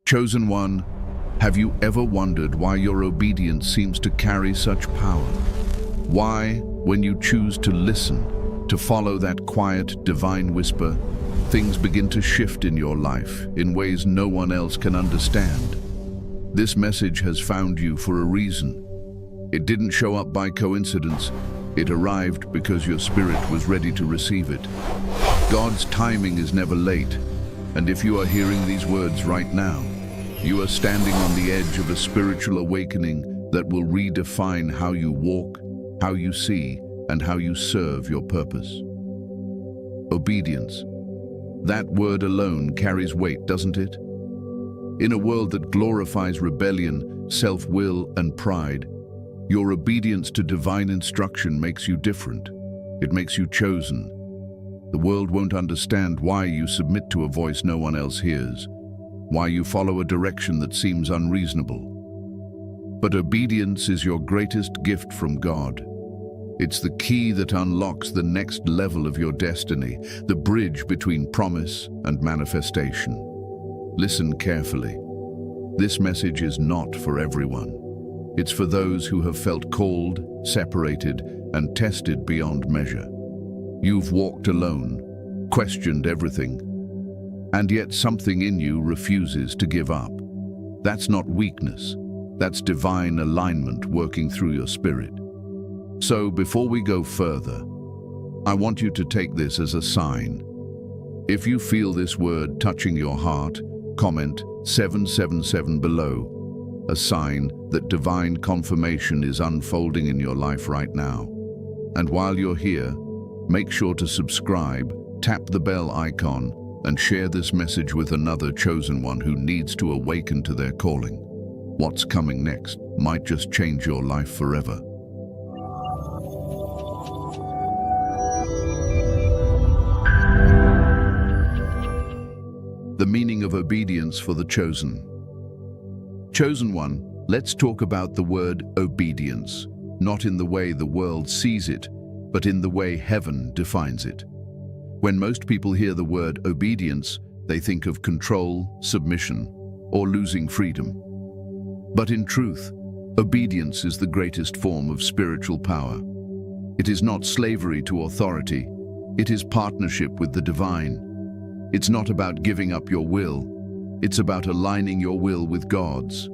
Chosen one, have you ever wondered why your obedience seems to carry such power? Why, when you choose to listen, to follow that quiet, divine whisper, things begin to shift in your life in ways no one else can understand? This message has found you for a reason. It didn't show up by coincidence. It arrived because your spirit was ready to receive it. God's timing is never late, and if you are hearing these words right now, you are standing on the edge of a spiritual awakening that will redefine how you walk, how you see, and how you serve your purpose. Obedience. That word alone carries weight, doesn't it? In a world that glorifies rebellion, self-will, and pride, your obedience to divine instruction makes you different. It makes you chosen. The world won't understand why you submit to a voice no one else hears, why you follow a direction that seems unreasonable. But obedience is your greatest gift from God. It's the key that unlocks the next level of your destiny, the bridge between promise and manifestation. Listen carefully. This message is not for everyone. It's for those who have felt called, separated, and tested beyond measure. You've walked alone, questioned everything, and yet something in you refuses to give up. That's not weakness. That's divine alignment working through your spirit. So before we go further, I want you to take this as a sign. If you feel this word touching your heart, comment 777 below, a sign that divine confirmation is unfolding in your life right now. And while you're here, make sure to subscribe, tap the bell icon, and share this message with another chosen one who needs to awaken to their calling. What's coming next might just change your life forever. The meaning of obedience for the chosen. Chosen one, let's talk about the word obedience, not in the way the world sees it, but in the way heaven defines it. When most people hear the word obedience, they think of control, submission, or losing freedom. But in truth, obedience is the greatest form of spiritual power. It is not slavery to authority, it is partnership with the divine. It's not about giving up your will, it's about aligning your will with God's.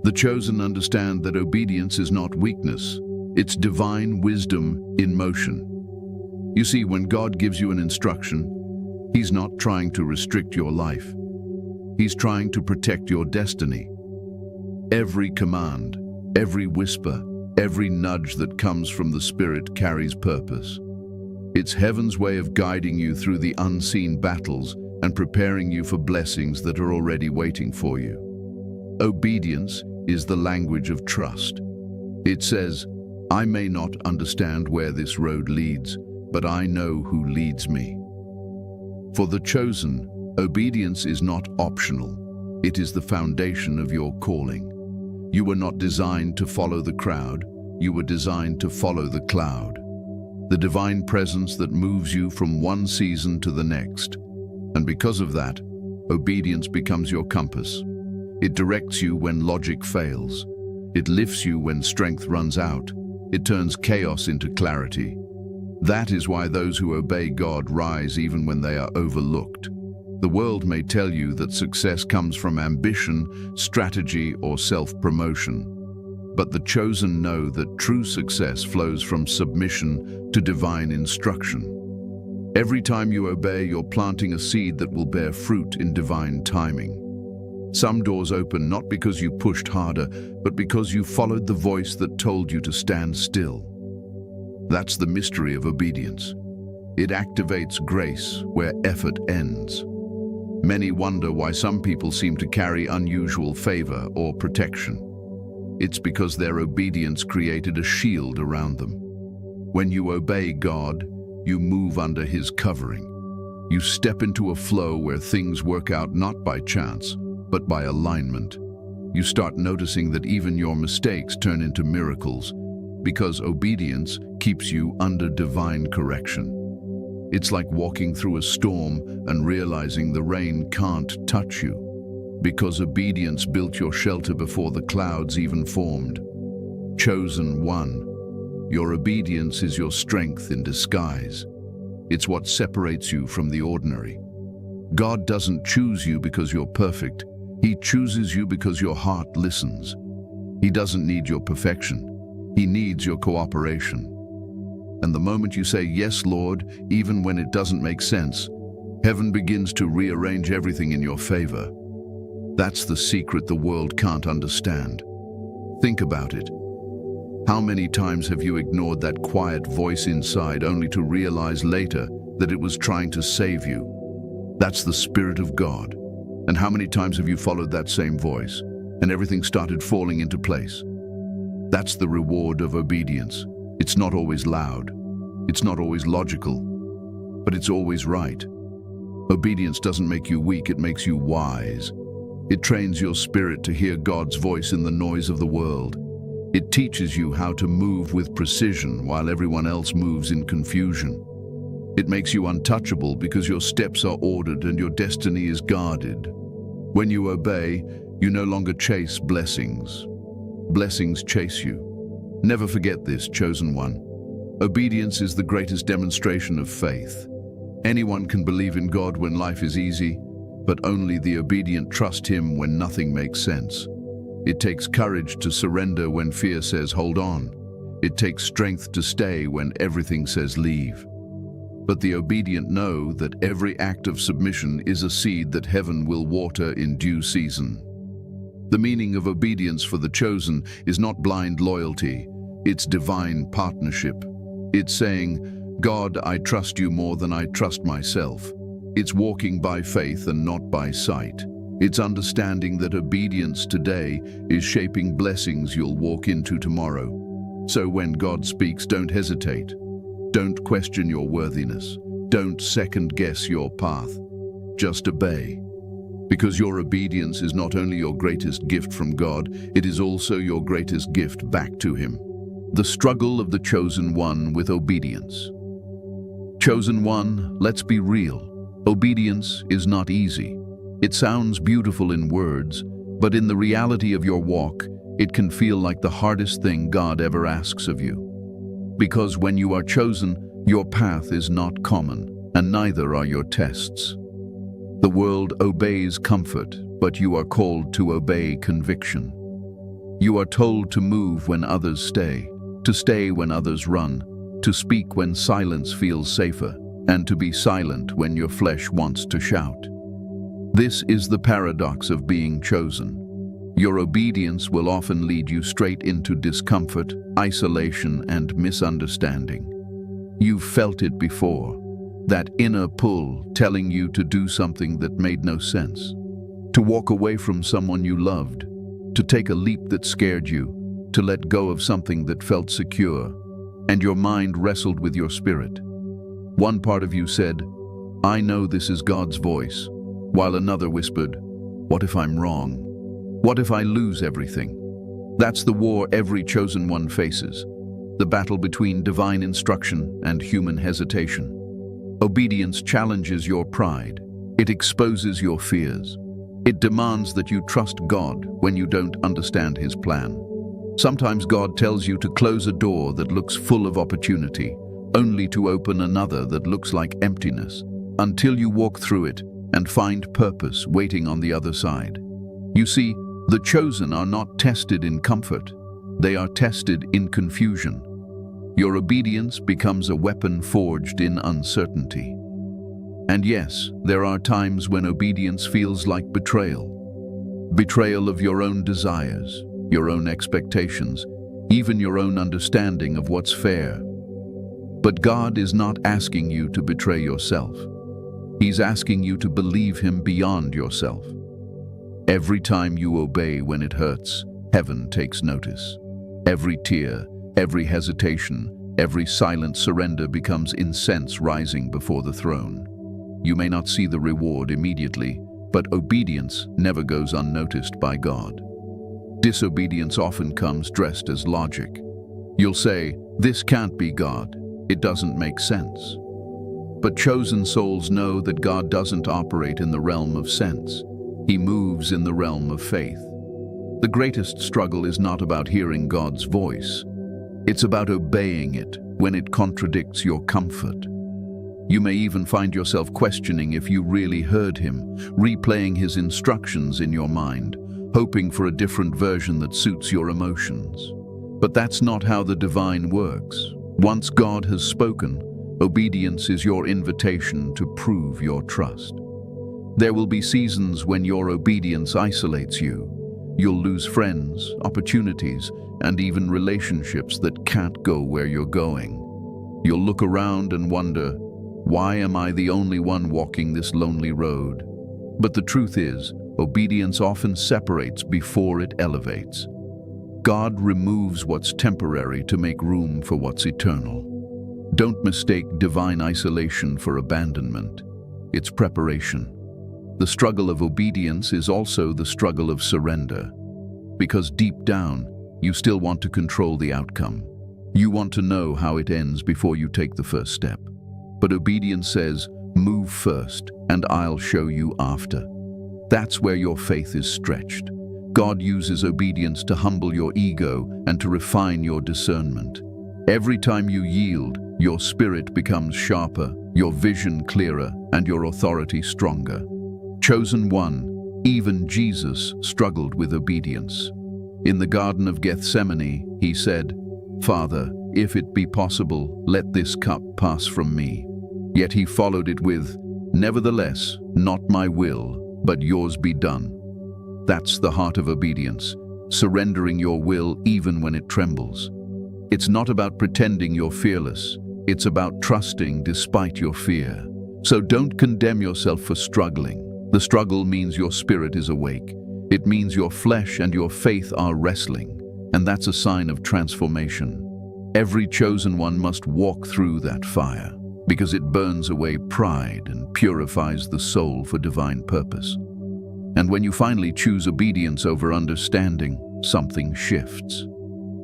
The chosen understand that obedience is not weakness, it's divine wisdom in motion. You see, when God gives you an instruction, He's not trying to restrict your life. He's trying to protect your destiny. Every command, every whisper, every nudge that comes from the Spirit carries purpose. It's heaven's way of guiding you through the unseen battles and preparing you for blessings that are already waiting for you. Obedience is the language of trust. It says, I may not understand where this road leads, but I know who leads me. For the chosen, obedience is not optional. It is the foundation of your calling. You were not designed to follow the crowd. You were designed to follow the cloud. The divine presence that moves you from one season to the next. And because of that, obedience becomes your compass. It directs you when logic fails. It lifts you when strength runs out. It turns chaos into clarity. That is why those who obey God rise even when they are overlooked. The world may tell you that success comes from ambition, strategy, or self-promotion. But the chosen know that true success flows from submission to divine instruction. Every time you obey, you're planting a seed that will bear fruit in divine timing. Some doors open not because you pushed harder, but because you followed the voice that told you to stand still. That's the mystery of obedience. It activates grace where effort ends. Many wonder why some people seem to carry unusual favor or protection. It's because their obedience created a shield around them. When you obey God, you move under His covering. You step into a flow where things work out not by chance, but by alignment. You start noticing that even your mistakes turn into miracles, because obedience keeps you under divine correction. It's like walking through a storm and realizing the rain can't touch you. Because obedience built your shelter before the clouds even formed. Chosen one. Your obedience is your strength in disguise. It's what separates you from the ordinary. God doesn't choose you because you're perfect. He chooses you because your heart listens. He doesn't need your perfection. He needs your cooperation. And the moment you say, "Yes, Lord," even when it doesn't make sense, heaven begins to rearrange everything in your favor. That's the secret the world can't understand. Think about it. How many times have you ignored that quiet voice inside only to realize later that it was trying to save you? That's the Spirit of God. And how many times have you followed that same voice and everything started falling into place? That's the reward of obedience. It's not always loud. It's not always logical. But it's always right. Obedience doesn't make you weak, it makes you wise. It trains your spirit to hear God's voice in the noise of the world. It teaches you how to move with precision while everyone else moves in confusion. It makes you untouchable because your steps are ordered and your destiny is guarded. When you obey, you no longer chase blessings. Blessings chase you. Never forget this, chosen one. Obedience is the greatest demonstration of faith. Anyone can believe in God when life is easy, but only the obedient trust Him when nothing makes sense. It takes courage to surrender when fear says hold on. It takes strength to stay when everything says leave. But the obedient know that every act of submission is a seed that heaven will water in due season. The meaning of obedience for the chosen is not blind loyalty, it's divine partnership. It's saying, "God, I trust you more than I trust myself." It's walking by faith and not by sight. It's understanding that obedience today is shaping blessings you'll walk into tomorrow. So when God speaks, don't hesitate. Don't question your worthiness. Don't second-guess your path. Just obey. Because your obedience is not only your greatest gift from God, it is also your greatest gift back to Him. The struggle of the chosen one with obedience. Chosen one, let's be real. Obedience is not easy. It sounds beautiful in words, but in the reality of your walk, it can feel like the hardest thing God ever asks of you. Because when you are chosen, your path is not common, and neither are your tests. The world obeys comfort, but you are called to obey conviction. You are told to move when others stay, to stay when others run, to speak when silence feels safer, and to be silent when your flesh wants to shout. This is the paradox of being chosen. Your obedience will often lead you straight into discomfort, isolation, and misunderstanding. You've felt it before, that inner pull telling you to do something that made no sense, to walk away from someone you loved, to take a leap that scared you, to let go of something that felt secure, and your mind wrestled with your spirit. One part of you said, "I know this is God's voice," while another whispered, "What if I'm wrong? What if I lose everything?" That's the war every chosen one faces, the battle between divine instruction and human hesitation. Obedience challenges your pride. It exposes your fears. It demands that you trust God when you don't understand His plan. Sometimes God tells you to close a door that looks full of opportunity, only to open another that looks like emptiness, until you walk through it and find purpose waiting on the other side. You see, the chosen are not tested in comfort. They are tested in confusion. Your obedience becomes a weapon forged in uncertainty. And yes, there are times when obedience feels like betrayal. Betrayal of your own desires, your own expectations, even your own understanding of what's fair. But God is not asking you to betray yourself. He's asking you to believe Him beyond yourself. Every time you obey when it hurts, heaven takes notice. Every tear, every hesitation, every silent surrender becomes incense rising before the throne. You may not see the reward immediately, but obedience never goes unnoticed by God. Disobedience often comes dressed as logic. You'll say, "This can't be God. It doesn't make sense." But chosen souls know that God doesn't operate in the realm of sense. He moves in the realm of faith. The greatest struggle is not about hearing God's voice. It's about obeying it when it contradicts your comfort. You may even find yourself questioning if you really heard him, replaying his instructions in your mind, hoping for a different version that suits your emotions. But that's not how the divine works. Once God has spoken, obedience is your invitation to prove your trust. There will be seasons when your obedience isolates you. You'll lose friends, opportunities, and even relationships that can't go where you're going. You'll look around and wonder, why am I the only one walking this lonely road? But the truth is, obedience often separates before it elevates. God removes what's temporary to make room for what's eternal. Don't mistake divine isolation for abandonment. It's preparation. The struggle of obedience is also the struggle of surrender. Because deep down, you still want to control the outcome. You want to know how it ends before you take the first step. But obedience says, move first, and I'll show you after. That's where your faith is stretched. God uses obedience to humble your ego and to refine your discernment. Every time you yield, your spirit becomes sharper, your vision clearer, and your authority stronger. Chosen one, even Jesus struggled with obedience. In the Garden of Gethsemane, he said, "Father, if it be possible, let this cup pass from me." Yet he followed it with, "Nevertheless, not my will, but yours be done." That's the heart of obedience, surrendering your will even when it trembles. It's not about pretending you're fearless. It's about trusting despite your fear. So don't condemn yourself for struggling. The struggle means your spirit is awake. It means your flesh and your faith are wrestling, and that's a sign of transformation. Every chosen one must walk through that fire, because it burns away pride and purifies the soul for divine purpose. And when you finally choose obedience over understanding, something shifts.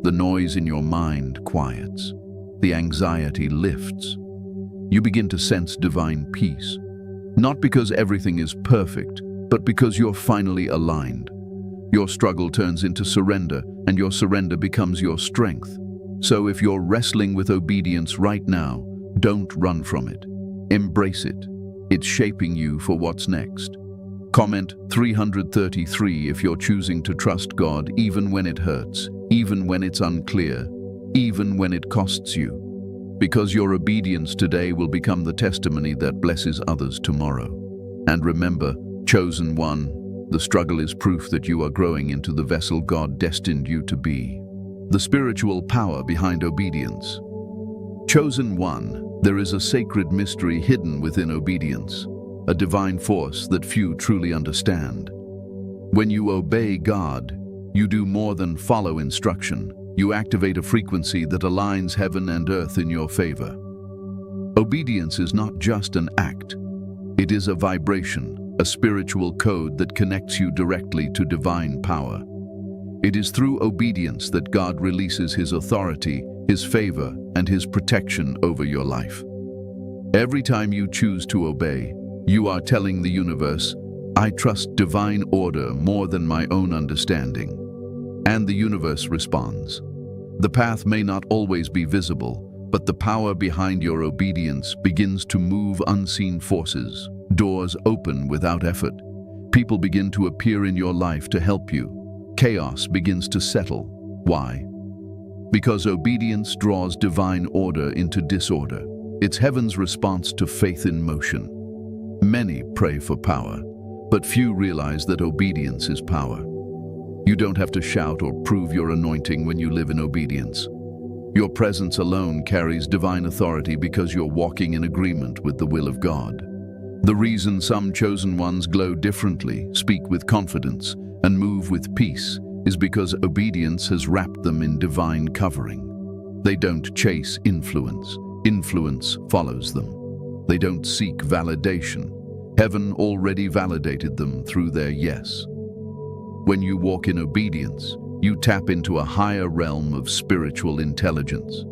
The noise in your mind quiets. The anxiety lifts. You begin to sense divine peace. Not because everything is perfect, but because you're finally aligned. Your struggle turns into surrender, and your surrender becomes your strength. So if you're wrestling with obedience right now, don't run from it. Embrace it. It's shaping you for what's next. Comment 333 if you're choosing to trust God even when it hurts, even when it's unclear, even when it costs you. Because your obedience today will become the testimony that blesses others tomorrow. And remember, chosen one, the struggle is proof that you are growing into the vessel God destined you to be. The spiritual power behind obedience. Chosen one, there is a sacred mystery hidden within obedience, a divine force that few truly understand. When you obey God, you do more than follow instruction. You activate a frequency that aligns heaven and earth in your favor. Obedience is not just an act. It is a vibration, a spiritual code that connects you directly to divine power. It is through obedience that God releases His authority, His favor, and His protection over your life. Every time you choose to obey, you are telling the universe, "I trust divine order more than my own understanding." And the universe responds. The path may not always be visible, but the power behind your obedience begins to move unseen forces. Doors open without effort. People begin to appear in your life to help you. Chaos begins to settle. Why? Because obedience draws divine order into disorder. It's heaven's response to faith in motion. Many pray for power, but few realize that obedience is power. You don't have to shout or prove your anointing when you live in obedience. Your presence alone carries divine authority because you're walking in agreement with the will of God. The reason some chosen ones glow differently, speak with confidence, and move with peace is because obedience has wrapped them in divine covering. They don't chase influence. Influence follows them. They don't seek validation. Heaven already validated them through their yes. When you walk in obedience, you tap into a higher realm of spiritual intelligence.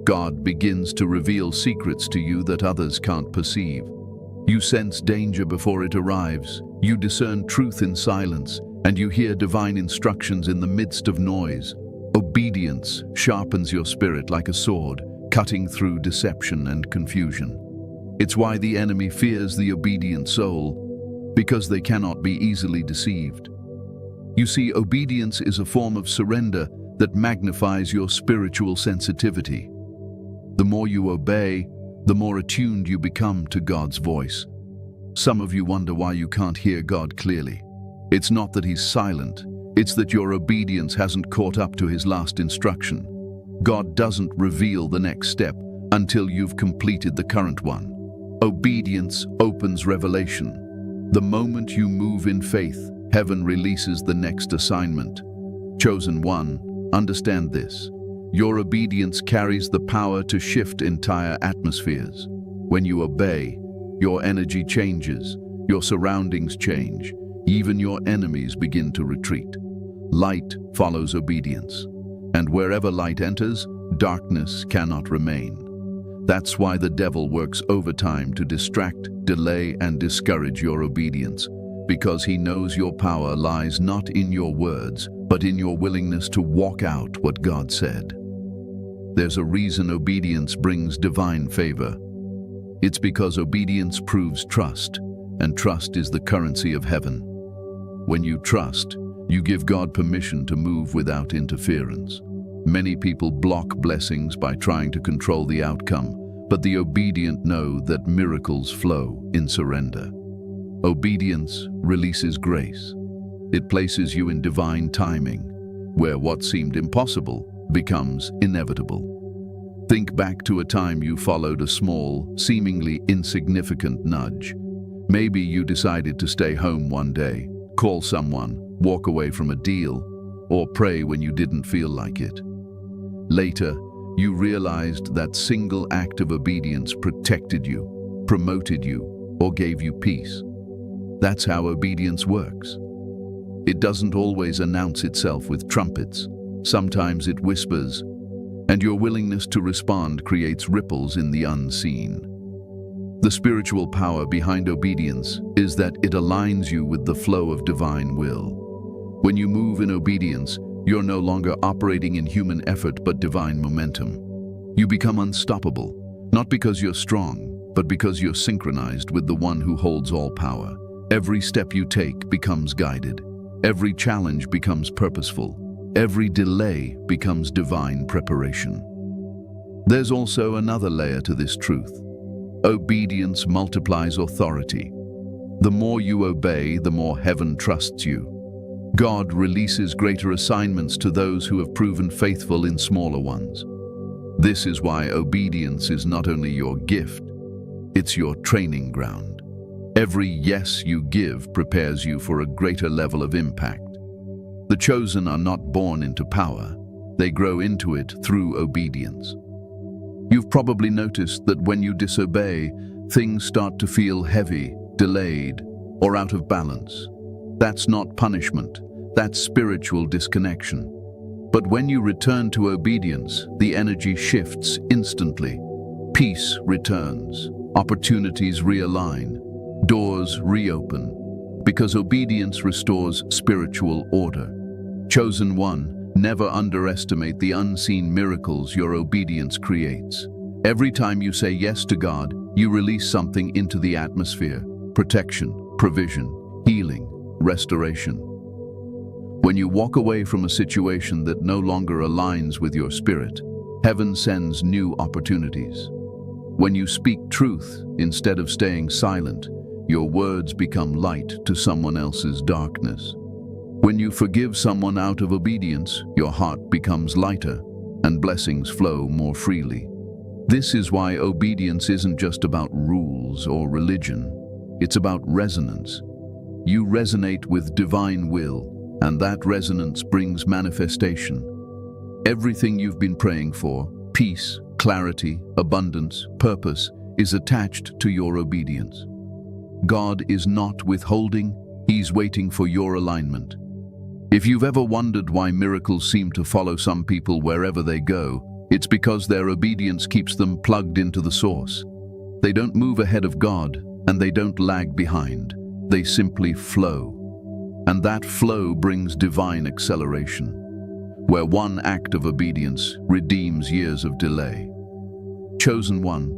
God begins to reveal secrets to you that others can't perceive. You sense danger before it arrives. You discern truth in silence, and you hear divine instructions in the midst of noise. Obedience sharpens your spirit like a sword, cutting through deception and confusion. It's why the enemy fears the obedient soul, because they cannot be easily deceived. You see, obedience is a form of surrender that magnifies your spiritual sensitivity. The more you obey, the more attuned you become to God's voice. Some of you wonder why you can't hear God clearly. It's not that He's silent, it's that your obedience hasn't caught up to His last instruction. God doesn't reveal the next step until you've completed the current one. Obedience opens revelation. The moment you move in faith, heaven releases the next assignment. Chosen one, understand this. Your obedience carries the power to shift entire atmospheres. When you obey, your energy changes, your surroundings change, even your enemies begin to retreat. Light follows obedience, and wherever light enters, darkness cannot remain. That's why the devil works overtime to distract, delay, and discourage your obedience, because he knows your power lies not in your words, but in your willingness to walk out what God said. There's a reason obedience brings divine favor. It's because obedience proves trust, and trust is the currency of heaven. When you trust, you give God permission to move without interference. Many people block blessings by trying to control the outcome, but the obedient know that miracles flow in surrender. Obedience releases grace. It places you in divine timing, where what seemed impossible becomes inevitable. Think back to a time you followed a small, seemingly insignificant nudge. Maybe you decided to stay home one day, call someone, walk away from a deal, or pray when you didn't feel like it. Later, you realized that single act of obedience protected you, promoted you, or gave you peace. That's how obedience works. It doesn't always announce itself with trumpets. Sometimes it whispers, and your willingness to respond creates ripples in the unseen. The spiritual power behind obedience is that it aligns you with the flow of divine will. When you move in obedience, you're no longer operating in human effort but divine momentum. You become unstoppable, not because you're strong, but because you're synchronized with the one who holds all power. Every step you take becomes guided. Every challenge becomes purposeful. Every delay becomes divine preparation. There's also another layer to this truth. Obedience multiplies authority. The more you obey, the more heaven trusts you. God releases greater assignments to those who have proven faithful in smaller ones. This is why obedience is not only your gift, it's your training ground. Every yes you give prepares you for a greater level of impact. The chosen are not born into power, they grow into it through obedience. You've probably noticed that when you disobey, things start to feel heavy, delayed, or out of balance. That's not punishment, that's spiritual disconnection. But when you return to obedience, the energy shifts instantly. Peace returns, opportunities realign, doors reopen, because obedience restores spiritual order. Chosen one, never underestimate the unseen miracles your obedience creates. Every time you say yes to God, you release something into the atmosphere: protection, provision, healing, restoration. When you walk away from a situation that no longer aligns with your spirit, heaven sends new opportunities. When you speak truth instead of staying silent, your words become light to someone else's darkness. When you forgive someone out of obedience, your heart becomes lighter and blessings flow more freely. This is why obedience isn't just about rules or religion. It's about resonance. You resonate with divine will, and that resonance brings manifestation. Everything you've been praying for, peace, clarity, abundance, purpose, is attached to your obedience. God is not withholding, He's waiting for your alignment. If you've ever wondered why miracles seem to follow some people wherever they go, it's because their obedience keeps them plugged into the source. They don't move ahead of God, and they don't lag behind. they simply flow. And that flow brings divine acceleration, where one act of obedience redeems years of delay. Chosen one,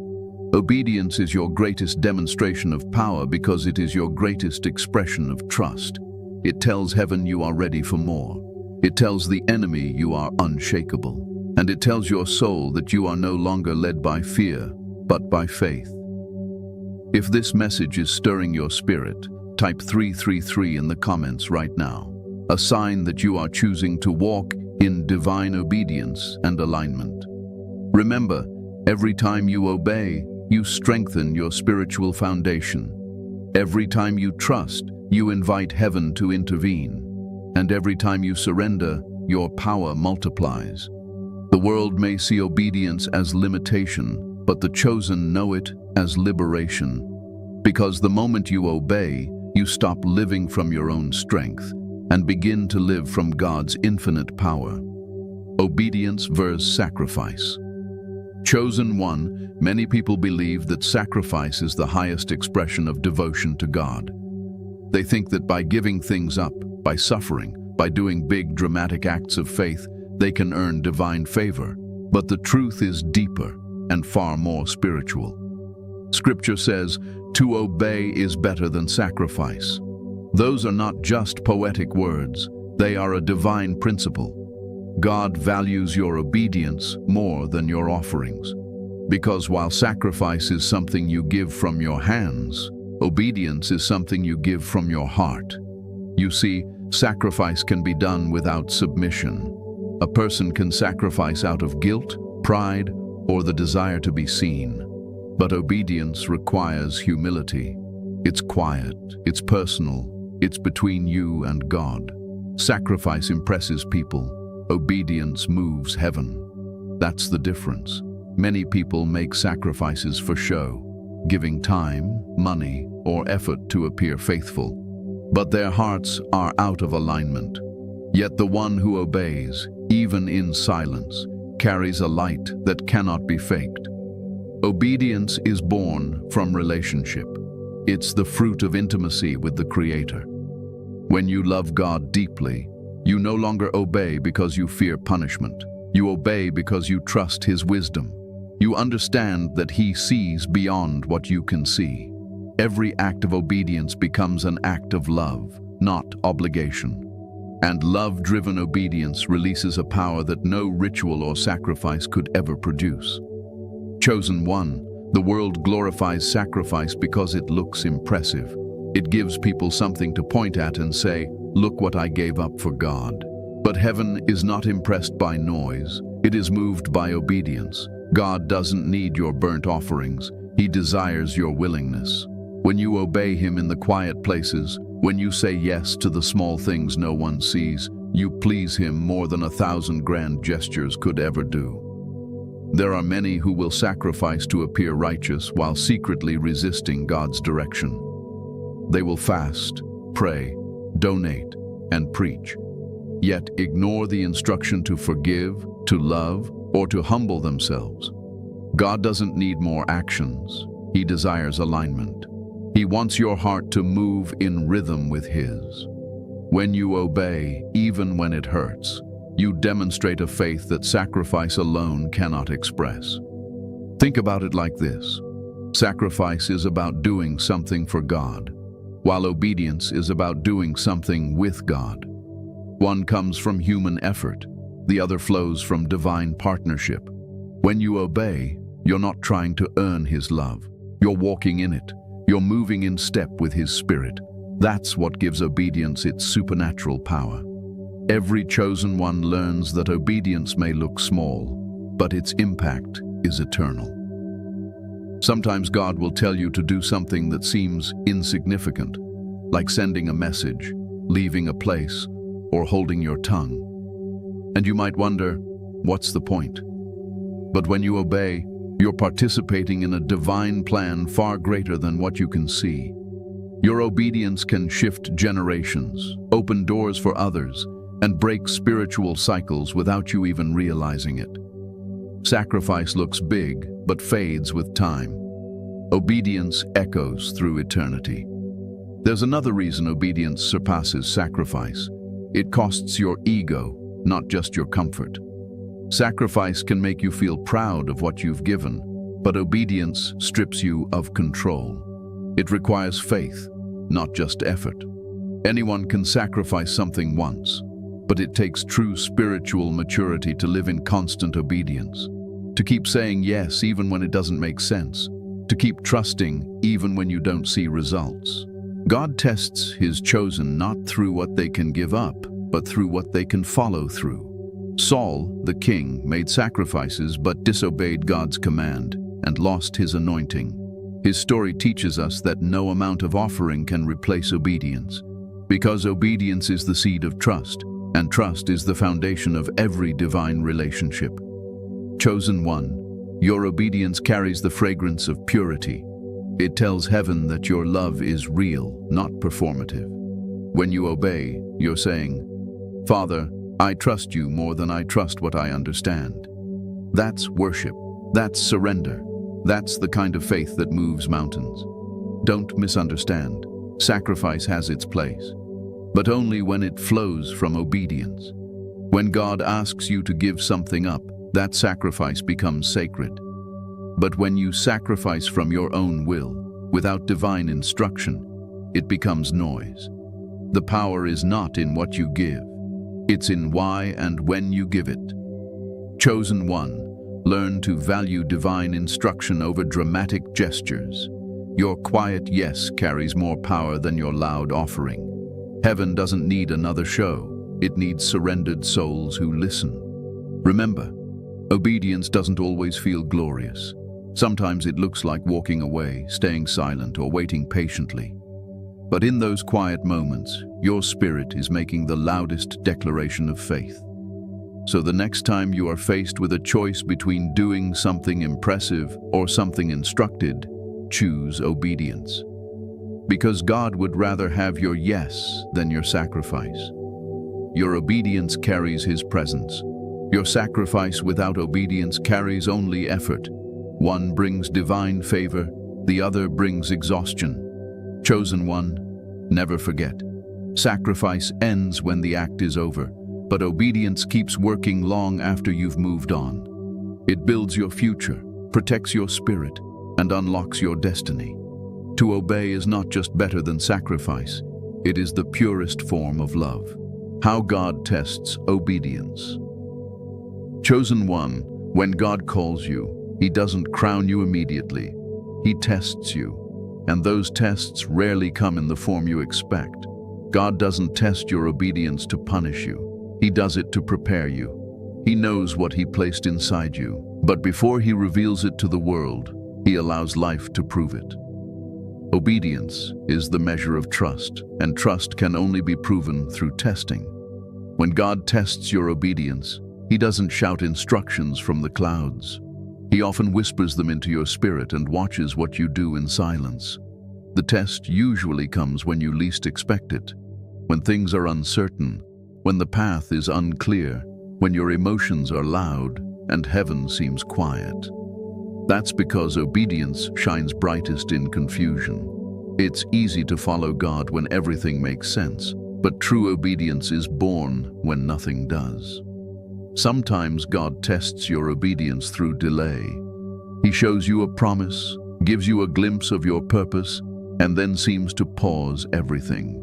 obedience is your greatest demonstration of power because it is your greatest expression of trust. It tells heaven you are ready for more. It tells the enemy you are unshakable. And it tells your soul that you are no longer led by fear, but by faith. If this message is stirring your spirit, type 333 in the comments right now, a sign that you are choosing to walk in divine obedience and alignment. Remember, every time you obey, you strengthen your spiritual foundation. Every time you trust, you invite heaven to intervene. And every time you surrender, your power multiplies. The world may see obedience as limitation, but the chosen know it as liberation. Because the moment you obey, you stop living from your own strength and begin to live from God's infinite power. Obedience versus sacrifice. Chosen one, many people believe that sacrifice is the highest expression of devotion to God. They think that by giving things up, by suffering, by doing big dramatic acts of faith, they can earn divine favor. But the truth is deeper and far more spiritual. Scripture says, to obey is better than sacrifice. Those are not just poetic words, they are a divine principle. God values your obedience more than your offerings. Because while sacrifice is something you give from your hands, obedience is something you give from your heart. You see, sacrifice can be done without submission. A person can sacrifice out of guilt, pride, or the desire to be seen. But obedience requires humility. It's quiet, it's personal, it's between you and God. Sacrifice impresses people. Obedience moves heaven. That's the difference. Many people make sacrifices for show, giving time, money, or effort to appear faithful. But their hearts are out of alignment. Yet the one who obeys, even in silence, carries a light that cannot be faked. Obedience is born from relationship. It's the fruit of intimacy with the Creator. When you love God deeply, you no longer obey because you fear punishment. You obey because you trust His wisdom. You understand that He sees beyond what you can see. Every act of obedience becomes an act of love, not obligation. And love-driven obedience releases a power that no ritual or sacrifice could ever produce. Chosen one, the world glorifies sacrifice because it looks impressive. It gives people something to point at and say, look what I gave up for God. But heaven is not impressed by noise. It is moved by obedience. God doesn't need your burnt offerings. He desires your willingness. When you obey Him in the quiet places, when you say yes to the small things no one sees, you please Him more than 1,000 grand gestures could ever do. There are many who will sacrifice to appear righteous while secretly resisting God's direction. They will fast, pray, donate, and preach, yet ignore the instruction to forgive, to love, or to humble themselves. God doesn't need more actions. He desires alignment. He wants your heart to move in rhythm with His. When you obey, even when it hurts, you demonstrate a faith that sacrifice alone cannot express. Think about it like this. Sacrifice is about doing something for God, while obedience is about doing something with God. One comes from human effort, the other flows from divine partnership. When you obey, you're not trying to earn His love. You're walking in it. You're moving in step with His Spirit. That's what gives obedience its supernatural power. Every chosen one learns that obedience may look small, but its impact is eternal. Sometimes God will tell you to do something that seems insignificant, like sending a message, leaving a place, or holding your tongue. And you might wonder, what's the point? But when you obey, you're participating in a divine plan far greater than what you can see. Your obedience can shift generations, open doors for others, and break spiritual cycles without you even realizing it. Sacrifice looks big, but fades with time. Obedience echoes through eternity. There's another reason obedience surpasses sacrifice. It costs your ego, not just your comfort. Sacrifice can make you feel proud of what you've given, but obedience strips you of control. It requires faith, not just effort. Anyone can sacrifice something once, but it takes true spiritual maturity to live in constant obedience, to keep saying yes even when it doesn't make sense, to keep trusting even when you don't see results. God tests His chosen not through what they can give up, but through what they can follow through. Saul, the king, made sacrifices but disobeyed God's command and lost his anointing. His story teaches us that no amount of offering can replace obedience, because obedience is the seed of trust, and trust is the foundation of every divine relationship. Chosen one, your obedience carries the fragrance of purity. It tells heaven that your love is real, not performative. When you obey, you're saying, "Father, I trust you more than I trust what I understand." That's worship. That's surrender. That's the kind of faith that moves mountains. Don't misunderstand. Sacrifice has its place, but only when it flows from obedience. When God asks you to give something up, that sacrifice becomes sacred. But when you sacrifice from your own will, without divine instruction, it becomes noise. The power is not in what you give. It's in why and when you give it. Chosen one, learn to value divine instruction over dramatic gestures. Your quiet yes carries more power than your loud offering. Heaven doesn't need another show. It needs surrendered souls who listen. Remember, obedience doesn't always feel glorious. Sometimes it looks like walking away, staying silent, or waiting patiently. But in those quiet moments, your spirit is making the loudest declaration of faith. So the next time you are faced with a choice between doing something impressive or something instructed, choose obedience. Because God would rather have your yes than your sacrifice. Your obedience carries His presence. Your sacrifice without obedience carries only effort. One brings divine favor, the other brings exhaustion. Chosen one, never forget. Sacrifice ends when the act is over, but obedience keeps working long after you've moved on. It builds your future, protects your spirit, and unlocks your destiny. To obey is not just better than sacrifice, it is the purest form of love. How God tests obedience. Chosen one, when God calls you, He doesn't crown you immediately. He tests you, and those tests rarely come in the form you expect. God doesn't test your obedience to punish you. He does it to prepare you. He knows what He placed inside you, but before He reveals it to the world, He allows life to prove it. Obedience is the measure of trust, and trust can only be proven through testing. When God tests your obedience, He doesn't shout instructions from the clouds. He often whispers them into your spirit and watches what you do in silence. The test usually comes when you least expect it, when things are uncertain, when the path is unclear, when your emotions are loud and heaven seems quiet. That's because obedience shines brightest in confusion. It's easy to follow God when everything makes sense, but true obedience is born when nothing does. Sometimes God tests your obedience through delay. He shows you a promise, gives you a glimpse of your purpose, and then seems to pause everything.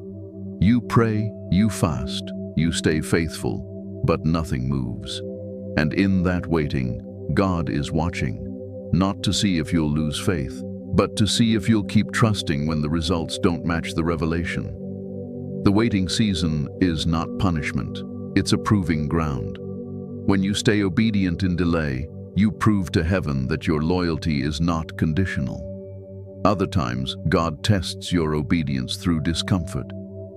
You pray, you fast, you stay faithful, but nothing moves. And in that waiting, God is watching, not to see if you'll lose faith, but to see if you'll keep trusting when the results don't match the revelation. The waiting season is not punishment, it's a proving ground. When you stay obedient in delay, you prove to heaven that your loyalty is not conditional. Other times, God tests your obedience through discomfort.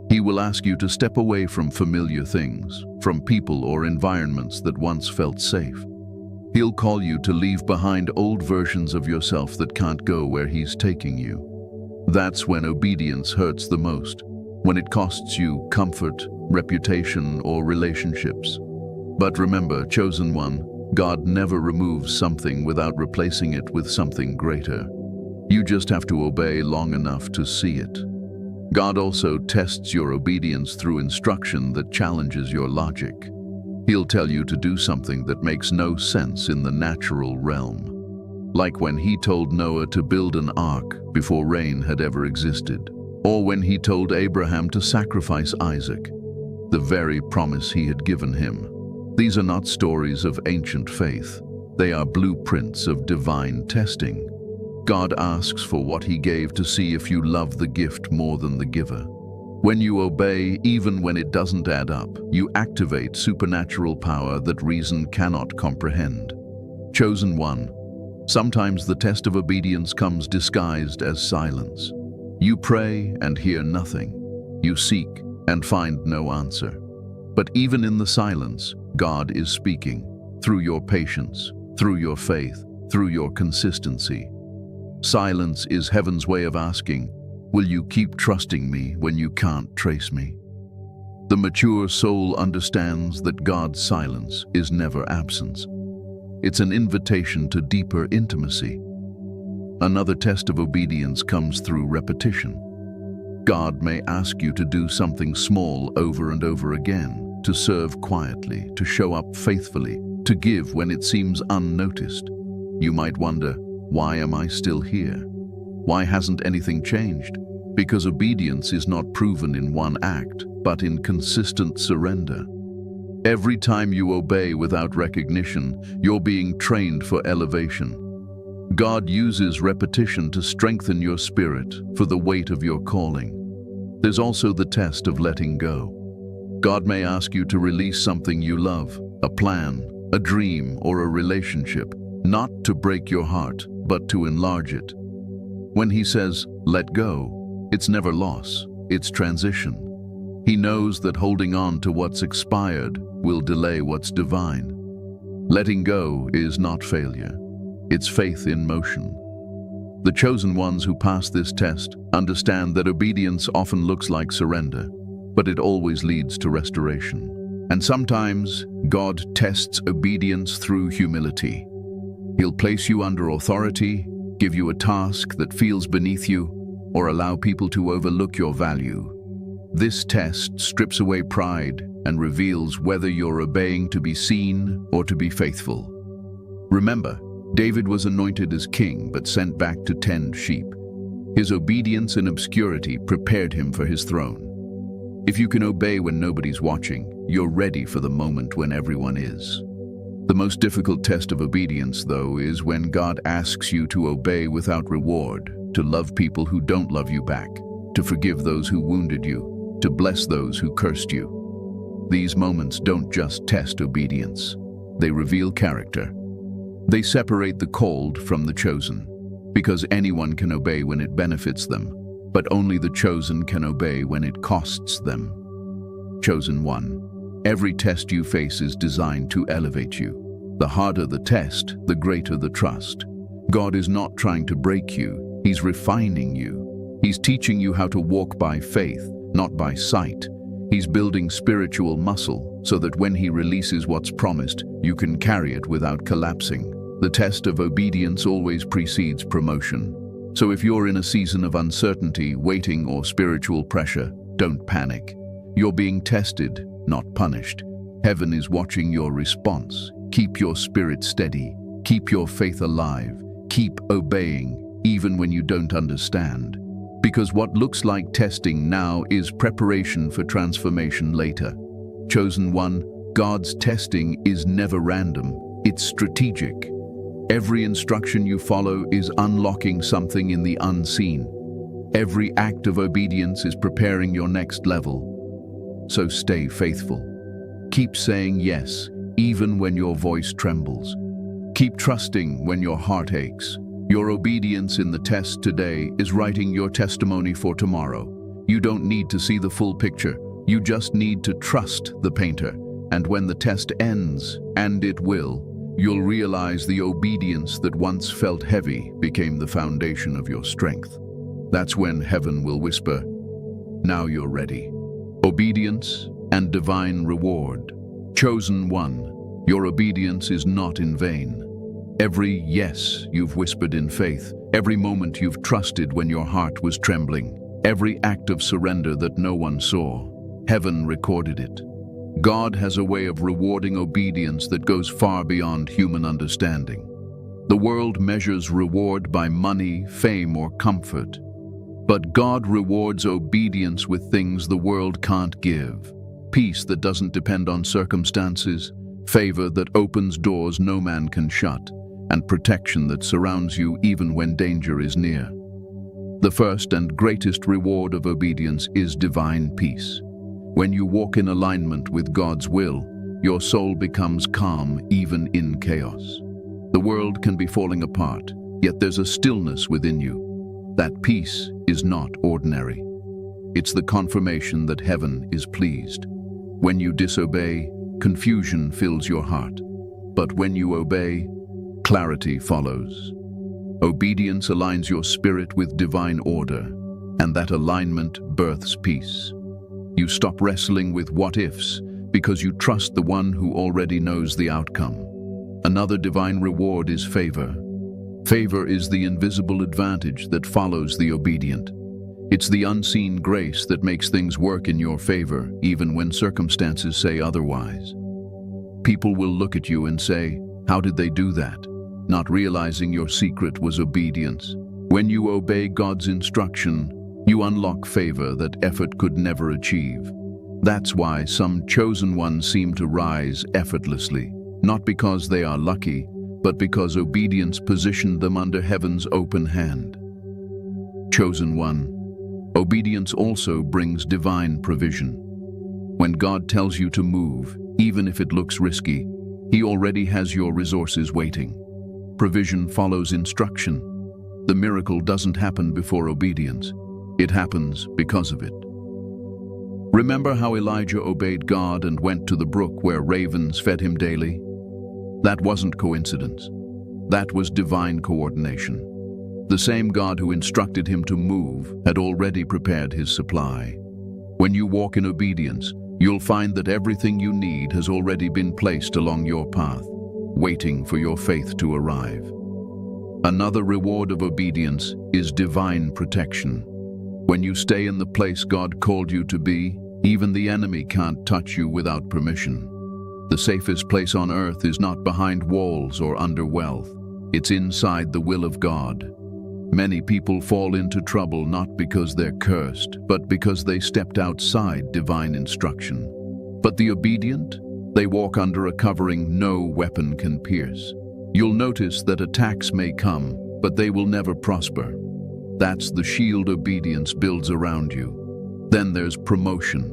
He will ask you to step away from familiar things, from people or environments that once felt safe. He'll call you to leave behind old versions of yourself that can't go where He's taking you. That's when obedience hurts the most, when it costs you comfort, reputation, or relationships. But remember, chosen one, God never removes something without replacing it with something greater. You just have to obey long enough to see it. God also tests your obedience through instruction that challenges your logic. He'll tell you to do something that makes no sense in the natural realm. Like when he told Noah to build an ark before rain had ever existed, or when he told Abraham to sacrifice Isaac, the very promise he had given him. These are not stories of ancient faith. They are blueprints of divine testing. God asks for what he gave to see if you love the gift more than the giver. When you obey, even when it doesn't add up, you activate supernatural power that reason cannot comprehend. Chosen one. Sometimes the test of obedience comes disguised as silence. You pray and hear nothing. You seek and find no answer. But even in the silence, God is speaking, through your patience, through your faith, through your consistency. Silence is heaven's way of asking, will you keep trusting me when you can't trace me? The mature soul understands that God's silence is never absence. It's an invitation to deeper intimacy. Another test of obedience comes through repetition. God may ask you to do something small over and over again, to serve quietly, to show up faithfully, to give when it seems unnoticed. You might wonder, why am I still here? Why hasn't anything changed? Because obedience is not proven in one act, but in consistent surrender. Every time you obey without recognition, you're being trained for elevation. God uses repetition to strengthen your spirit for the weight of your calling. There's also the test of letting go. God may ask you to release something you love, a plan, a dream, or a relationship, not to break your heart, but to enlarge it. When he says, let go, it's never loss, it's transition. He knows that holding on to what's expired will delay what's divine. Letting go is not failure. It's faith in motion. The chosen ones who pass this test understand that obedience often looks like surrender, but it always leads to restoration. And sometimes God tests obedience through humility. He'll place you under authority, give you a task that feels beneath you, or allow people to overlook your value. This test strips away pride and reveals whether you're obeying to be seen or to be faithful. Remember, David was anointed as king but sent back to tend sheep. His obedience in obscurity prepared him for his throne. If you can obey when nobody's watching, you're ready for the moment when everyone is. The most difficult test of obedience, though, is when God asks you to obey without reward, to love people who don't love you back, to forgive those who wounded you, to bless those who cursed you. These moments don't just test obedience. They reveal character. They separate the called from the chosen, because anyone can obey when it benefits them, but only the chosen can obey when it costs them. Chosen one. Every test you face is designed to elevate you. The harder the test, the greater the trust. God is not trying to break you. He's refining you. He's teaching you how to walk by faith, not by sight. He's building spiritual muscle so that when he releases what's promised, you can carry it without collapsing. The test of obedience always precedes promotion. So if you're in a season of uncertainty, waiting, or spiritual pressure, don't panic. You're being tested, not punished. Heaven is watching your response. Keep your spirit steady. Keep your faith alive. Keep obeying, even when you don't understand. Because what looks like testing now is preparation for transformation later. Chosen one, God's testing is never random. It's strategic. Every instruction you follow is unlocking something in the unseen. Every act of obedience is preparing your next level. So stay faithful. Keep saying yes, even when your voice trembles. Keep trusting when your heart aches. Your obedience in the test today is writing your testimony for tomorrow. You don't need to see the full picture. You just need to trust the painter. And when the test ends, and it will, you'll realize the obedience that once felt heavy became the foundation of your strength. That's when heaven will whisper, now you're ready. Obedience and divine reward. Chosen one, your obedience is not in vain. Every yes you've whispered in faith, every moment you've trusted when your heart was trembling, Every act of surrender that no one saw, heaven recorded it. God has a way of rewarding obedience that goes far beyond human understanding. The world measures reward by money, fame, or comfort. But God rewards obedience with things the world can't give. Peace that doesn't depend on circumstances, favor that opens doors no man can shut, and protection that surrounds you even when danger is near. The first and greatest reward of obedience is divine peace. When you walk in alignment with God's will, your soul becomes calm even in chaos. The world can be falling apart, yet there's a stillness within you. That peace is not ordinary. It's the confirmation that heaven is pleased. When you disobey, confusion fills your heart. But when you obey, clarity follows. Obedience aligns your spirit with divine order, and that alignment births peace. You stop wrestling with what-ifs because you trust the one who already knows the outcome. Another divine reward is favor. Favor is the invisible advantage that follows the obedient. It's the unseen grace that makes things work in your favor, even when circumstances say otherwise. People will look at you and say, "How did they do that?" Not realizing your secret was obedience. When you obey God's instruction, you unlock favor that effort could never achieve. That's why some chosen ones seem to rise effortlessly, not because they are lucky, but because obedience positioned them under heaven's open hand. Chosen one. Obedience also brings divine provision. When God tells you to move, even if it looks risky, He already has your resources waiting. Provision follows instruction. The miracle doesn't happen before obedience. It happens because of it. Remember how Elijah obeyed God and went to the brook where ravens fed him daily? That wasn't coincidence. That was divine coordination. The same God who instructed him to move had already prepared his supply. When you walk in obedience, you'll find that everything you need has already been placed along your path, waiting for your faith to arrive. Another reward of obedience is divine protection. When you stay in the place God called you to be, even the enemy can't touch you without permission. The safest place on earth is not behind walls or under wealth. It's inside the will of God. Many people fall into trouble not because they're cursed, but because they stepped outside divine instruction. But the obedient, they walk under a covering no weapon can pierce. You'll notice that attacks may come, but they will never prosper. That's the shield obedience builds around you. Then there's promotion.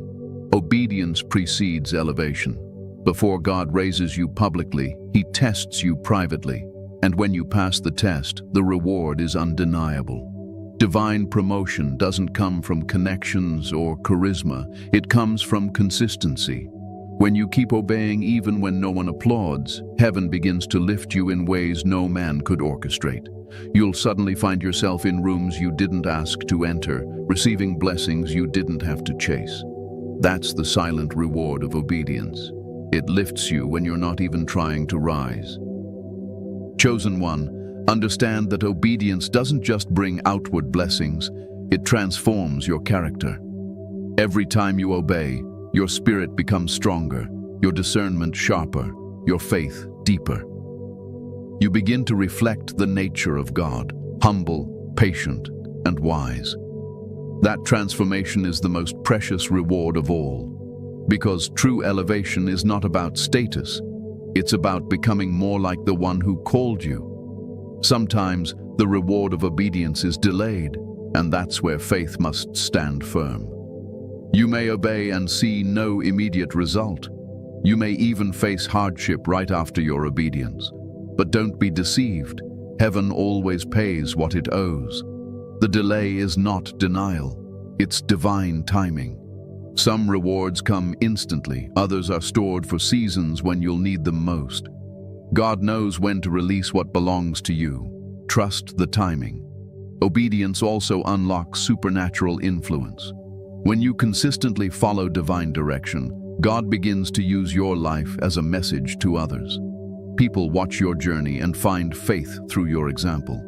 Obedience precedes elevation. Before God raises you publicly, He tests you privately. And when you pass the test, the reward is undeniable. Divine promotion doesn't come from connections or charisma. It comes from consistency. When you keep obeying even when no one applauds, heaven begins to lift you in ways no man could orchestrate. You'll suddenly find yourself in rooms you didn't ask to enter, receiving blessings you didn't have to chase. That's the silent reward of obedience. It lifts you when you're not even trying to rise. Chosen one, understand that obedience doesn't just bring outward blessings, it transforms your character. Every time you obey, your spirit becomes stronger, your discernment sharper, your faith deeper. You begin to reflect the nature of God, humble, patient, and wise. That transformation is the most precious reward of all, because true elevation is not about status. It's about becoming more like the one who called you. Sometimes the reward of obedience is delayed, and that's where faith must stand firm. You may obey and see no immediate result. You may even face hardship right after your obedience. But don't be deceived. Heaven always pays what it owes. The delay is not denial. It's divine timing. Some rewards come instantly, others are stored for seasons when you'll need them most. God knows when to release what belongs to you. Trust the timing. Obedience also unlocks supernatural influence. When you consistently follow divine direction, God begins to use your life as a message to others. People watch your journey and find faith through your example.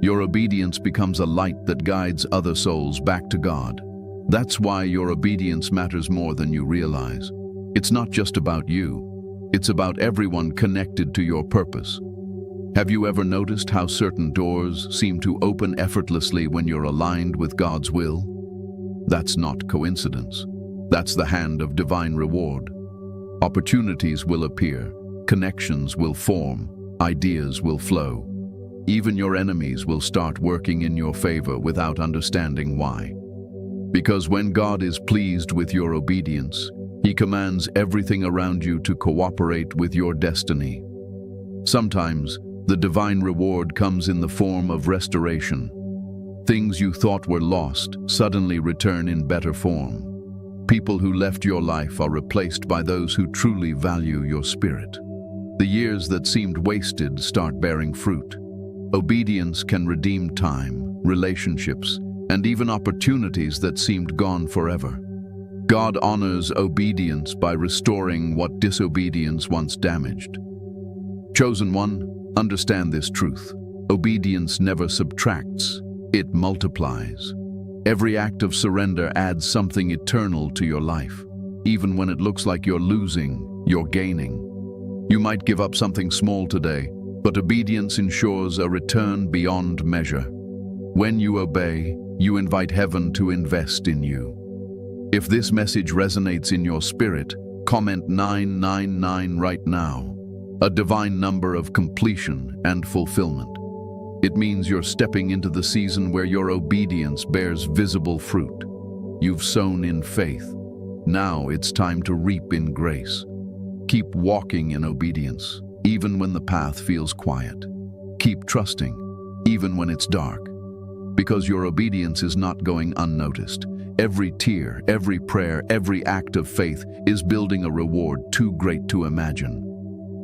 Your obedience becomes a light that guides other souls back to God. That's why your obedience matters more than you realize. It's not just about you. It's about everyone connected to your purpose. Have you ever noticed how certain doors seem to open effortlessly when you're aligned with God's will? That's not coincidence. That's the hand of divine reward. Opportunities will appear, connections will form, ideas will flow. Even your enemies will start working in your favor without understanding why. Because when God is pleased with your obedience, He commands everything around you to cooperate with your destiny. Sometimes, the divine reward comes in the form of restoration. Things you thought were lost suddenly return in better form. People who left your life are replaced by those who truly value your spirit. The years that seemed wasted start bearing fruit. Obedience can redeem time, relationships, and even opportunities that seemed gone forever. God honors obedience by restoring what disobedience once damaged. Chosen one, understand this truth. Obedience never subtracts, it multiplies. Every act of surrender adds something eternal to your life. Even when it looks like you're losing, you're gaining. You might give up something small today, but obedience ensures a return beyond measure. When you obey, you invite heaven to invest in you. If this message resonates in your spirit, comment 999 right now, a divine number of completion and fulfillment. It means you're stepping into the season where your obedience bears visible fruit. You've sown in faith. Now it's time to reap in grace. Keep walking in obedience, even when the path feels quiet. Keep trusting, even when it's dark. Because your obedience is not going unnoticed. Every tear, every prayer, every act of faith is building a reward too great to imagine.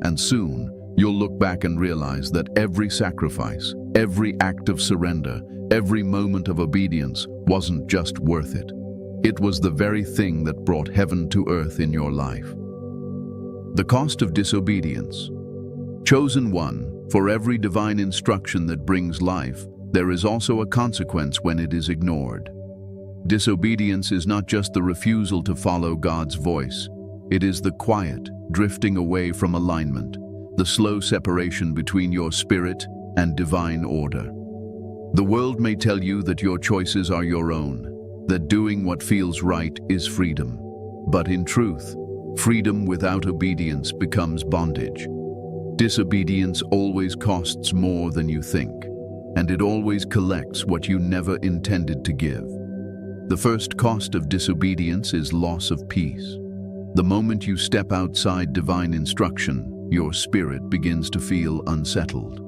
And soon, you'll look back and realize that every sacrifice, every act of surrender, every moment of obedience wasn't just worth it. It was the very thing that brought heaven to earth in your life. The cost of disobedience. Chosen one, for every divine instruction that brings life, there is also a consequence when it is ignored. Disobedience is not just the refusal to follow God's voice. It is the quiet, drifting away from alignment, the slow separation between your spirit and divine order. The world may tell you that your choices are your own, that doing what feels right is freedom. But in truth, freedom without obedience becomes bondage. Disobedience always costs more than you think, and it always collects what you never intended to give. The first cost of disobedience is loss of peace. The moment you step outside divine instruction, your spirit begins to feel unsettled.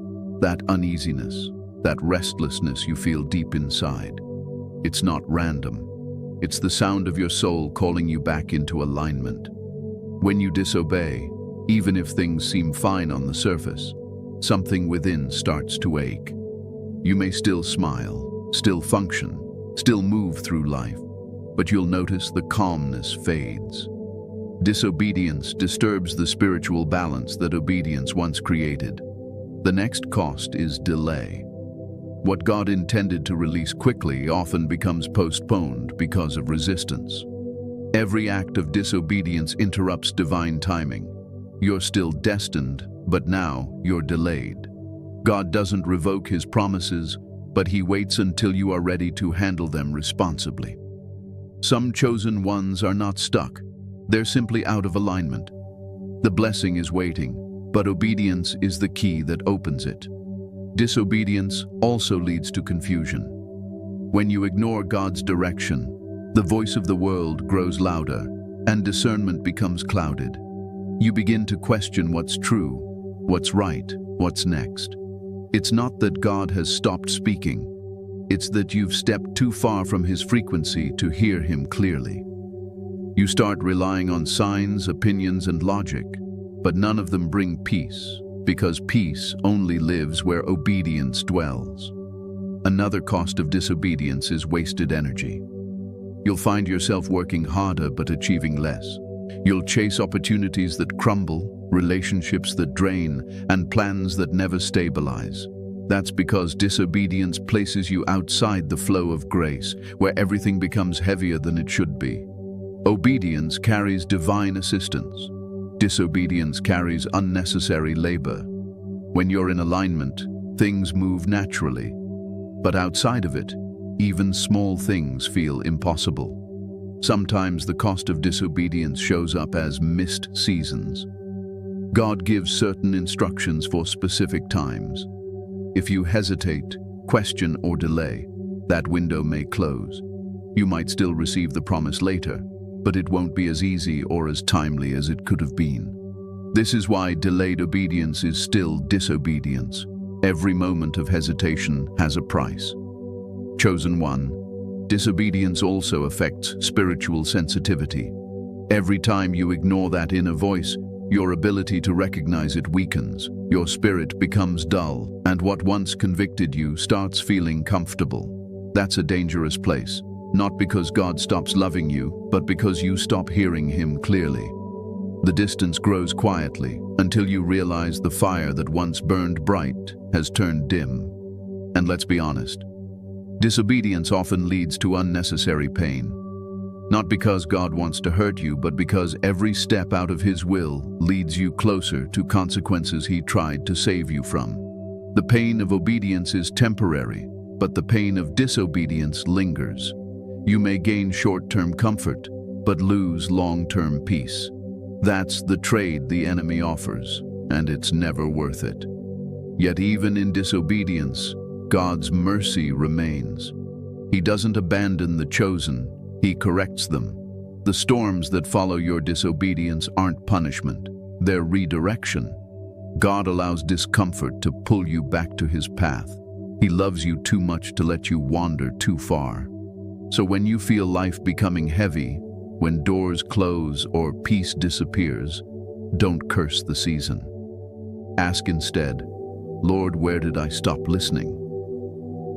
That uneasiness, that restlessness you feel deep inside. It's not random. It's the sound of your soul calling you back into alignment. When you disobey, even if things seem fine on the surface, something within starts to ache. You may still smile, still function, still move through life, but you'll notice the calmness fades. Disobedience disturbs the spiritual balance that obedience once created. The next cost is delay. What God intended to release quickly often becomes postponed because of resistance. Every act of disobedience interrupts divine timing. You're still destined, but now you're delayed. God doesn't revoke His promises, but He waits until you are ready to handle them responsibly. Some chosen ones are not stuck. They're simply out of alignment. The blessing is waiting, but obedience is the key that opens it. Disobedience also leads to confusion. When you ignore God's direction, the voice of the world grows louder, and discernment becomes clouded. You begin to question what's true, what's right, what's next. It's not that God has stopped speaking. It's that you've stepped too far from His frequency to hear Him clearly. You start relying on signs, opinions, and logic, but none of them bring peace, because peace only lives where obedience dwells. Another cost of disobedience is wasted energy. You'll find yourself working harder but achieving less. You'll chase opportunities that crumble, relationships that drain, and plans that never stabilize. That's because disobedience places you outside the flow of grace, where everything becomes heavier than it should be. Obedience carries divine assistance. Disobedience carries unnecessary labor. When you're in alignment, things move naturally. But outside of it, even small things feel impossible. Sometimes the cost of disobedience shows up as missed seasons. God gives certain instructions for specific times. If you hesitate, question, or delay, that window may close. You might still receive the promise later, but it won't be as easy or as timely as it could have been. This is why delayed obedience is still disobedience. Every moment of hesitation has a price. Chosen one, disobedience also affects spiritual sensitivity. Every time you ignore that inner voice, your ability to recognize it weakens, your spirit becomes dull, and what once convicted you starts feeling comfortable. That's a dangerous place, not because God stops loving you, but because you stop hearing Him clearly. The distance grows quietly until you realize the fire that once burned bright has turned dim. And let's be honest, disobedience often leads to unnecessary pain. Not because God wants to hurt you, but because every step out of His will leads you closer to consequences He tried to save you from. The pain of obedience is temporary, but the pain of disobedience lingers. You may gain short-term comfort, but lose long-term peace. That's the trade the enemy offers, and it's never worth it. Yet even in disobedience, God's mercy remains. He doesn't abandon the chosen, He corrects them. The storms that follow your disobedience aren't punishment, they're redirection. God allows discomfort to pull you back to His path. He loves you too much to let you wander too far. So when you feel life becoming heavy, when doors close or peace disappears, don't curse the season. Ask instead, Lord, where did I stop listening?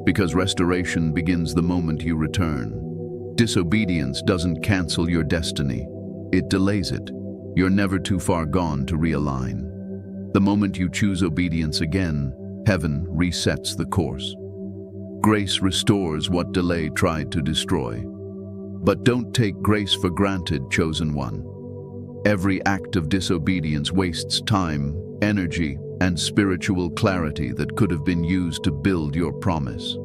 Because restoration begins the moment you return. Disobedience doesn't cancel your destiny, it delays it. You're never too far gone to realign. The moment you choose obedience again, heaven resets the course. Grace restores what delay tried to destroy. But don't take grace for granted, chosen one. Every act of disobedience wastes time, energy, and spiritual clarity that could have been used to build your promise.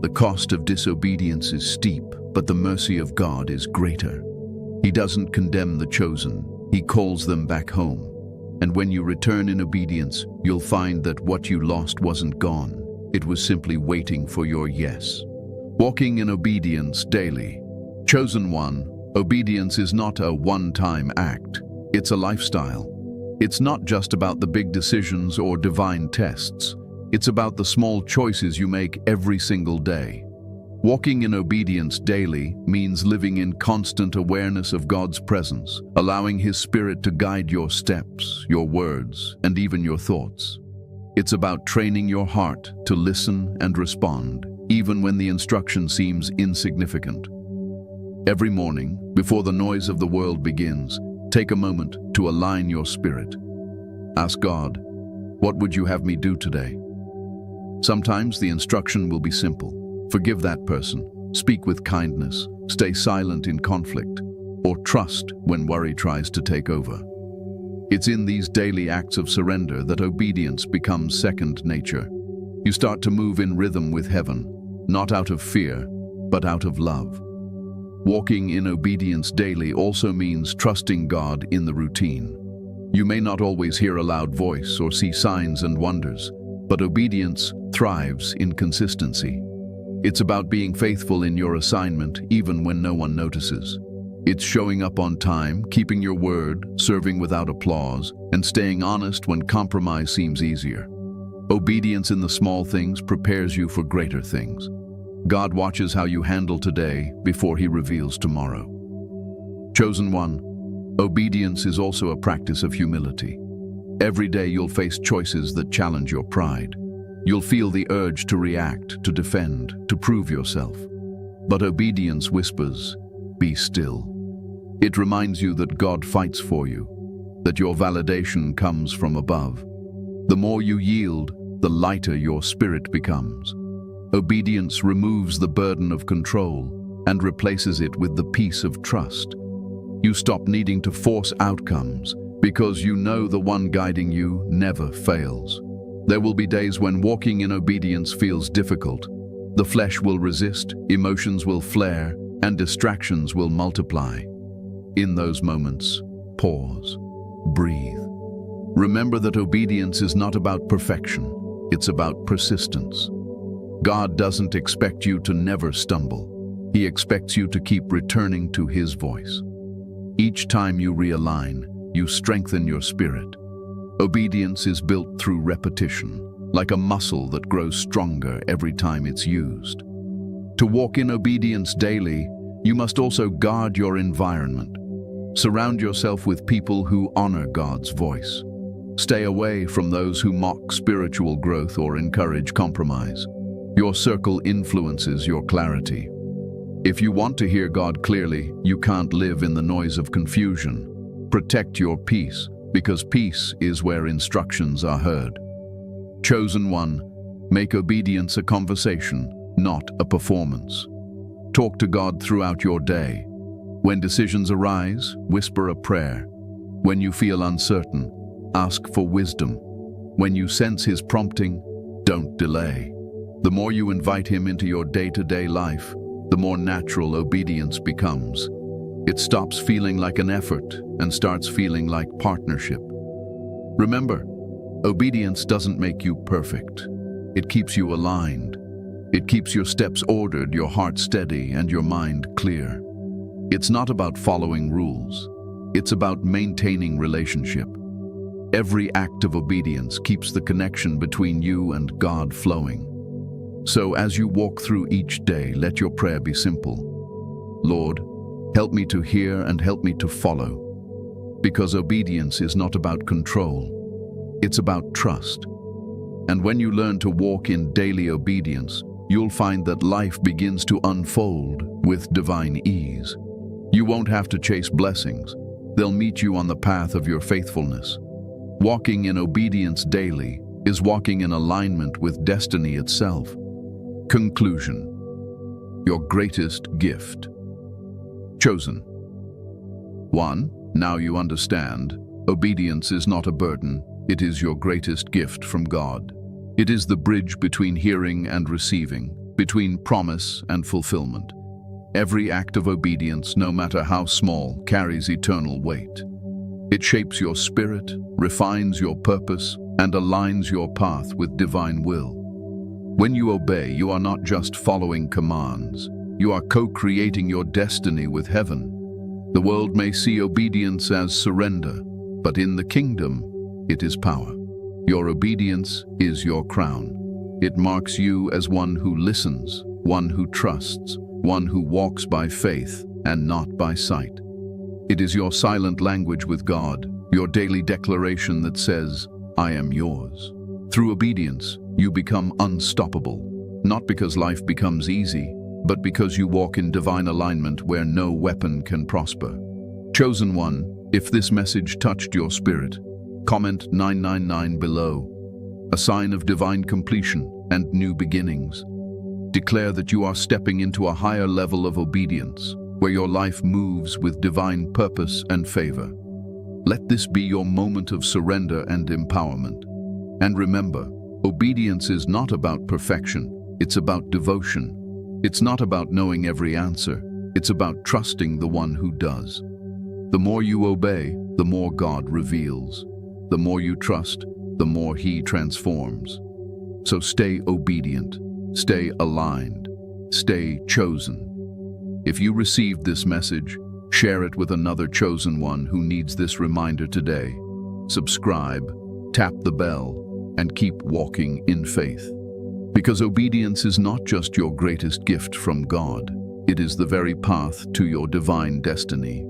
The cost of disobedience is steep, but the mercy of God is greater. He doesn't condemn the chosen, He calls them back home. And when you return in obedience, you'll find that what you lost wasn't gone. It was simply waiting for your yes. Walking in obedience daily. Chosen one, obedience is not a one-time act. It's a lifestyle. It's not just about the big decisions or divine tests. It's about the small choices you make every single day. Walking in obedience daily means living in constant awareness of God's presence, allowing His Spirit to guide your steps, your words, and even your thoughts. It's about training your heart to listen and respond, even when the instruction seems insignificant. Every morning, before the noise of the world begins, take a moment to align your spirit. Ask God, what would you have me do today? Sometimes the instruction will be simple. Forgive that person, speak with kindness, stay silent in conflict, or trust when worry tries to take over. It's in these daily acts of surrender that obedience becomes second nature. You start to move in rhythm with heaven, not out of fear, but out of love. Walking in obedience daily also means trusting God in the routine. You may not always hear a loud voice or see signs and wonders, but obedience thrives in consistency. It's about being faithful in your assignment even when no one notices. It's showing up on time, keeping your word, serving without applause, and staying honest when compromise seems easier. Obedience in the small things prepares you for greater things. God watches how you handle today before He reveals tomorrow. Chosen one, obedience is also a practice of humility. Every day you'll face choices that challenge your pride. You'll feel the urge to react, to defend, to prove yourself. But obedience whispers, be still. It reminds you that God fights for you, that your validation comes from above. The more you yield, the lighter your spirit becomes. Obedience removes the burden of control and replaces it with the peace of trust. You stop needing to force outcomes because you know the one guiding you never fails. There will be days when walking in obedience feels difficult. The flesh will resist, emotions will flare, and distractions will multiply. In those moments, pause, breathe. Remember that obedience is not about perfection, it's about persistence. God doesn't expect you to never stumble. He expects you to keep returning to His voice. Each time you realign, you strengthen your spirit. Obedience is built through repetition, like a muscle that grows stronger every time it's used. To walk in obedience daily, you must also guard your environment. Surround yourself with people who honor God's voice. Stay away from those who mock spiritual growth or encourage compromise. Your circle influences your clarity. If you want to hear God clearly, you can't live in the noise of confusion. Protect your peace, because peace is where instructions are heard. Chosen one, make obedience a conversation, not a performance. Talk to God throughout your day. When decisions arise, whisper a prayer. When you feel uncertain, ask for wisdom. When you sense His prompting, don't delay. The more you invite Him into your day-to-day life, the more natural obedience becomes. It stops feeling like an effort and starts feeling like partnership. Remember, obedience doesn't make you perfect. It keeps you aligned. It keeps your steps ordered, your heart steady, and your mind clear. It's not about following rules. It's about maintaining relationship. Every act of obedience keeps the connection between you and God flowing. So as you walk through each day, let your prayer be simple. Lord, help me to hear and help me to follow. Because obedience is not about control. It's about trust. And when you learn to walk in daily obedience, you'll find that life begins to unfold with divine ease. You won't have to chase blessings. They'll meet you on the path of your faithfulness. Walking in obedience daily is walking in alignment with destiny itself. Conclusion. Your greatest gift. Chosen. 1. Now you understand, obedience is not a burden, it is your greatest gift from God. It is the bridge between hearing and receiving, between promise and fulfillment. Every act of obedience, no matter how small, carries eternal weight. It shapes your spirit, refines your purpose, and aligns your path with divine will. When you obey, you are not just following commands. You are co-creating your destiny with heaven. The world may see obedience as surrender, but in the kingdom, it is power. Your obedience is your crown. It marks you as one who listens, one who trusts, one who walks by faith and not by sight. It is your silent language with God, your daily declaration that says, I am yours. Through obedience, you become unstoppable, not because life becomes easy, but because you walk in divine alignment where no weapon can prosper. Chosen one, if this message touched your spirit, comment 999 below, a sign of divine completion and new beginnings. Declare that you are stepping into a higher level of obedience, where your life moves with divine purpose and favor. Let this be your moment of surrender and empowerment. And remember, obedience is not about perfection, it's about devotion. It's not about knowing every answer, it's about trusting the one who does. The more you obey, the more God reveals. The more you trust, the more He transforms. So stay obedient, stay aligned, stay chosen. If you received this message, share it with another chosen one who needs this reminder today. Subscribe, tap the bell, and keep walking in faith. Because obedience is not just your greatest gift from God, it is the very path to your divine destiny.